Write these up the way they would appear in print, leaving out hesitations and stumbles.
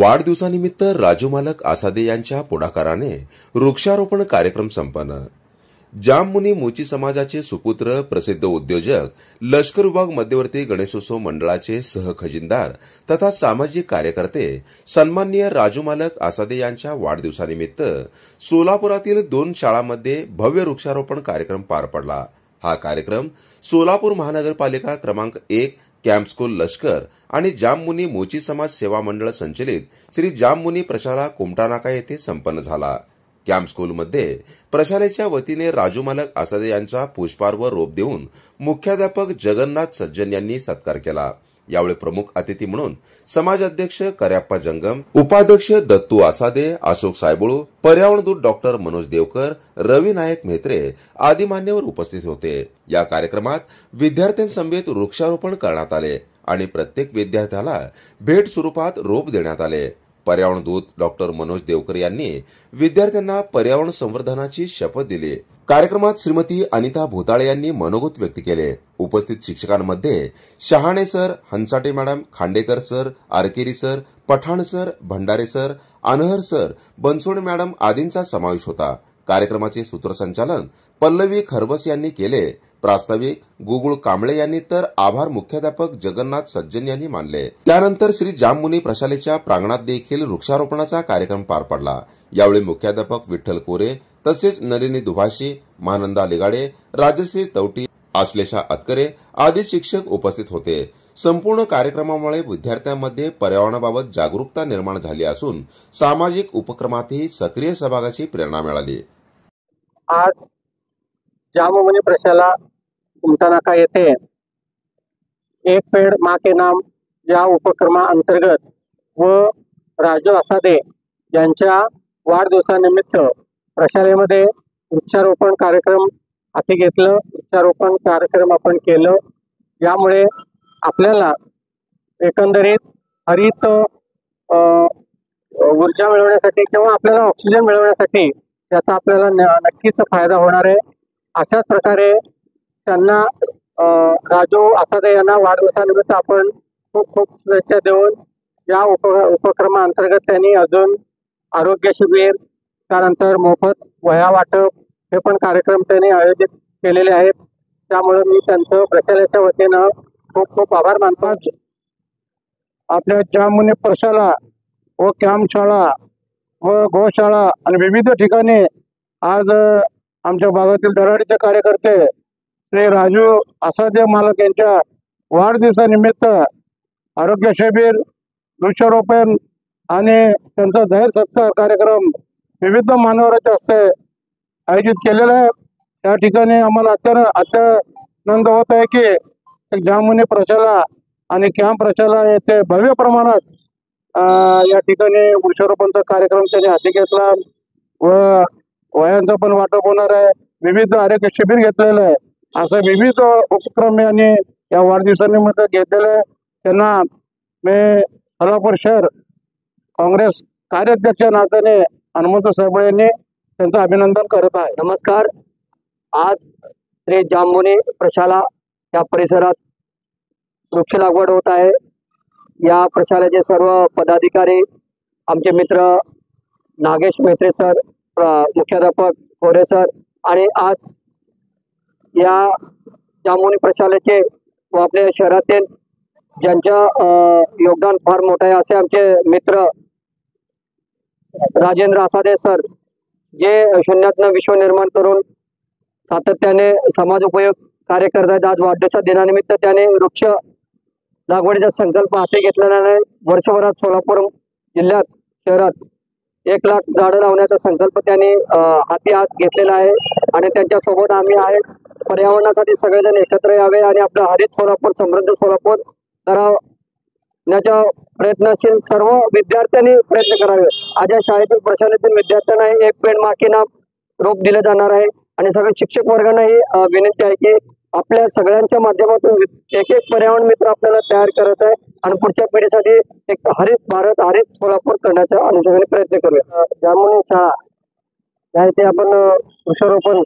वाढदिवसानिमित्त राजू मालक आसादे यांच्या पुढाकाराने वृक्षारोपण कार्यक्रम संपन्न। जाममुनी मोची समाजाचे सुपुत्र प्रसिद्ध उद्योजक लष्कर विभाग मध्यवर्ती गणेशोत्सव मंडळाचे सहखजिनदार तथा सामाजिक कार्यकर्ते सन्माननीय राजू मालक आसादे यांच्या वाढदिवसानिमित्त सोलापुरातील 2 शाळांमध्ये भव्य वृक्षारोपण कार्यक्रम पार पडला। हा कार्यक्रम सोलापूर महानगरपालिका क्रमांक 1 कॅम्प स्कूल लष्कर आणि जाममुनी मोची समाज सेवा मंडळ संचलित श्री जाममुनी प्रशाला कुमटानाका येथे संपन्न झाला। कॅम्प स्कूलमध्ये प्रशालेच्या वतीने राजू मालक आसादे यांचा पुष्पहार व रोप देऊन मुख्याध्यापक जगन्नाथ सज्जन यांनी सत्कार केला। यावेळी प्रमुख अतिथी म्हणून समाज अध्यक्ष कर्याप्पा जंगम, उपाध्यक्ष दत्तू आसादे, अशोक सायबळू, पर्यावरणदूत डॉक्टर मनोज देवकर, रवी नायक मेहत्रे आदी मान्यवर उपस्थित होते। या कार्यक्रमात विद्यार्थ्यांसमवेत वृक्षारोपण करण्यात आले आणि प्रत्येक विद्यार्थ्याला भेट स्वरूपात रोप देण्यात आले। पर्यावरणदूत डॉक्टर मनोज देवकर यांनी विद्यार्थ्यांना पर्यावरण संवर्धनाची शपथ दिली। कार्यक्रमात श्रीमती अनिता भोताळे यांनी मनोगत व्यक्त केले। उपस्थित शिक्षकांमध्ये Shahane sir, Hansate madam, Khandekar sir, Arkeri sir, Pathan sir, Bhandare sir, Anhar sir, Bansode madam आदींचा समावेश होता। कार्यक्रमाचे सूत्रसंचालन पल्लवी खरबस यांनी केले। प्रास्ताविक गुगुळ कांबळे यांनी तर आभार मुख्याध्यापक जगन्नाथ सज्जन यांनी मानले। त्यानंतर श्री जाममुनी प्रशालेच्या प्रांगणात देखील वृक्षारोपणाचा कार्यक्रम पार पडला। यावेळी मुख्याध्यापक विठ्ठल कोरे तसेच नलिनी दुभाषी, महानंदा लिगाडे, राजश्री तवटी, आश्लेषा अतकरे आदी शिक्षक उपस्थित होते। संपूर्ण कार्यक्रमामुळे विद्यार्थ्यांमध्ये पर्यावरणाबाबत जागरूकता निर्माण झाली असून सामाजिक उपक्रमातही सक्रिय सहभागाची प्रेरणा मिळाली। आज जाममुनी प्रशाला कुमटानाका येथे एक पेड़ माँ के नाम या उपक्रमाअंतर्गत व राजू आसादे यांच्या वाढदिवसानिमित्त प्रशालेमध्ये वृक्षारोपण कार्यक्रम हाती घेतलं। वृक्षारोपण कार्यक्रम आपण केलं। यामुळे आपल्याला एकंदरीत हरित ऊर्जा मिळवण्यासाठी किंवा आपल्याला ऑक्सिजन मिळवण्यासाठी त्याचा आपल्याला नक्कीच फायदा होणार आहे। अशाच प्रकारे त्यांना राजू आसादे यांना वाढदिवसानिमित्त आपण खूप खूप शुभेच्छा देऊन या उपक्रमाअंतर्गत त्यांनी अजून आरोग्य शिबिर, त्यानंतर मोफत वह्या वाटप हे पण कार्यक्रम त्यांनी आयोजित केलेले आहेत। त्यामुळे मी त्यांचं प्रशालेच्या वतीनं खूप खूप आभार मानतो। आपल्या जाममुनी प्रशाला व कॅम्प शाळा व गोशाळा आणि विविध ठिकाणी आज आमच्या भागातील दराडीचे कार्यकर्ते श्री राजू आसादे मालक यांच्या वाढदिवसानिमित्त आरोग्य शिबिर, वृक्षारोपण आणि त्यांचा जाहीर सत्कार कार्यक्रम विविध मान्यवरांच्या हस्ते आयोजित केलेला आहे। त्या ठिकाणी आम्हाला अत्यानंद होत आहे की जाममुनी प्रशाला आणि कॅम्प प्रशाला येथे भव्य प्रमाणात या ठिकाणी वृक्षारोपणचा कार्यक्रम त्यांनी हाती घेतला व वह्यांचं पण वाटप होणार आहे। विविध आरोग्य शिबिर घेतलेलं आहे। असं विविध उपक्रम यांनी या वाढदिवसानिमित्त घेतलेले आहे। त्यांना मी सोलापूर शहर काँग्रेस कार्याध्यक्ष नात्याने हनुमंत साहेब यांनी त्यांचं अभिनंदन करत आहे। नमस्कार। आज श्री जाममुनी प्रशाला या परिसरात वृक्ष लागवड होत आहे। या प्रशालेचे सर्व पदाधिकारी, आमचे मित्र नागेश मेहत्रे सर, मुख्याध्यापक कोरे सर आणि आज या जाममुनी प्रशालेचे व आपल्या शहरातील ज्यांचं योगदान फार मोठं आहे असे आमचे मित्र राजेंद्र आसादे सर, जे शून्यातनं विश्व निर्माण करून सातत्याने समाज उपयोग कार्य करत आहेत। आज वाढदिवसा दिनानिमित्त त्याने वृक्ष लागवडीचा संकल्प हाती घेतलेला आहे। वर्षभरात सोलापूर जिल्ह्यात शहरात 1 लाख झाडं लावण्याचा संकल्प त्यांनी हाती आज घेतलेला आहे आणि त्यांच्या सोबत आम्ही आहे। पर्यावरणासाठी सगळेजण एकत्र यावे आणि आपलं हरित सोलापूर, समृद्ध सोलापूर करण्याच्या प्रयत्नशील सर्व विद्यार्थ्यांनी प्रयत्न करावे। आज या शाळेतील प्रशालेतील विद्यार्थ्यांना एक पेड़ माँ के नाम रोप दिलं जाणार आहे आणि सगळे शिक्षक वर्गांनाही विनंती आहे की आपल्या सगळ्यांच्या माध्यमातून एक पर्यावरण मित्र आपल्याला तयार करायचा आहे आणि पुढच्या पिढीसाठी एक हरित भारत, हरित सोलापूर करण्याचा अनुषंगाने प्रयत्न करूया। जाममुनी शाळा या इथे आपण वृक्षारोपण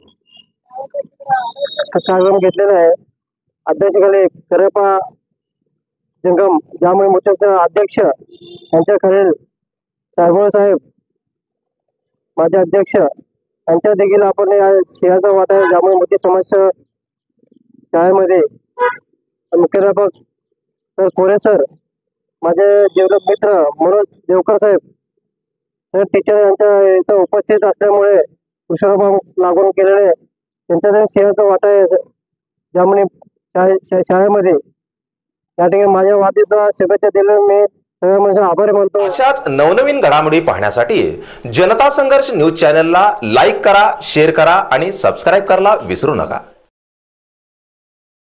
कार्यक्रम घेतलेला आहे। अध्यक्षाखाली कर्याप्पा जंगम जाममुनी मोर्चाचे अध्यक्ष यांच्याखाली साहेब साहेब माझे अध्यक्ष यांच्या देखील आपण या सिंहाचा वाटा आहे ज्यामुळे मोठी समाजच्या शाळेमध्ये मुख्याध्यापक सर कोरे सर, माझे देवलक मित्र मनोज देवकर साहेब, सर टीचर यांच्या इथं उपस्थित असल्यामुळे वृक्षारोपण लागवड केलेले त्यांच्या सिंहाचा वाटा आहे ज्यामुळे शाळेमध्ये या ठिकाणी माझ्या वाढदिवसाला शुभेच्छा दिल्या मी सगळ्या म्हणजे आभार मानतो। अशाच नवनवीन घडामोडी पाहण्यासाठी जनता संघर्ष न्यूज चॅनलला लाईक करा, शेअर करा आणि सबस्क्राईब करायला विसरू नका।